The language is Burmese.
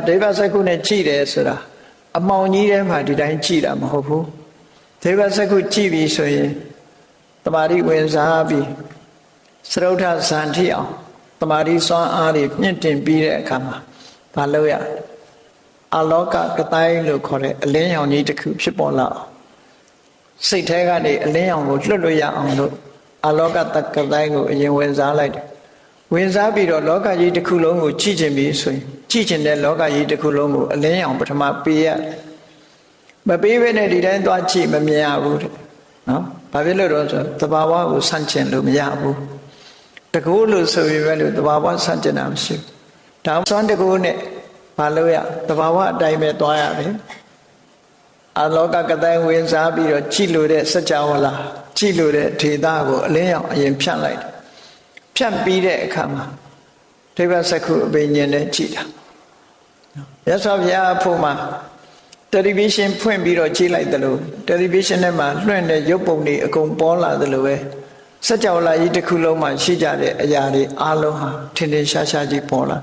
ဒေဝစကုနဲ့ကြည့်တယ်ဆိုတာအမောင်ကြီးထဲမှာဒီတိုင်းကြည့်တာမဟုတ်ဘူးဒေဝစကုကြည့်ပြီဆိုရင်တမာတိဝင်စားပြီးစရုထဇန်ထိအောင်တမာတိစွမ်းအားတွေမြင့်တင်ပြီးတဲ့အခါမှာမလုပ်ရအလောကကတိုင်းလို့ခေါ်တဲ့အလင်းရောင်ကြီးတစ်ခုဖြစ်ပေါ်လာအောင်စိတ်ထဲကနေအလင်းရောင်ကိုလွတ်လို့ရအောင်လို့အလောကတကတိုင်းကိုအရင်ဝင်စားလိုက်တယ်ဝင်စားပြီးတော့လောကကြီးတစ်ခုလုံးကိုကြည့်ခြင်းပြီးဆိုရင်ကြည့်ခြင်းတဲ့လောကကြီးတစ်ခုလုံးကိုအလင်းရောင်ပထမပေးရမပေးဘဲနဲ့ဒီတိုင်းသွားကြည့်မမြင်ရဘူးတဲ့နော်ဘာဖြစ်လို့တော့ဆိုသဘာဝကိုဆန့်ကျင်လို့မရဘူးတကူလို့ဆိုပြီးပဲလို့သဘာဝဆန့်ကျင်တာမရှိဘူးဒါစွမ်းတကူနဲ့ဘာလို့ရသဘာဝအတိုင်းပဲသွားရတယ်အလောကကတိုင်းဝင်စားပြီးတော့ကြည့်လို့တဲ့စัจ java လာကြည့်လို့တဲ့ဒေသကိုအလင်းရောင်အရင်ဖြတ်လိုက်တယ်ဖြတ်ပြီးတဲ့အခါမှာဒိဗ္ဗစကုအဘိညာဉ်နဲ့ကြည့်တာရသော်ဘုရားအဖို့မှာတယ်လီဗီရှင်းဖွင့်ပြီးတော့ကြည့်လိုက်တယ်လို့တယ်လီဗီရှင်းထဲမှာလွှင့်တဲ့ရုပ်ပုံတွေအကုန်ပေါ်လာတယ်လို့ပဲစัจ java လာကြီးတစ်ခုလုံးမှာရှိကြတဲ့အရာတွေအားလုံးဟာထင်ထင်ရှားရှားကြီးပေါ်လာ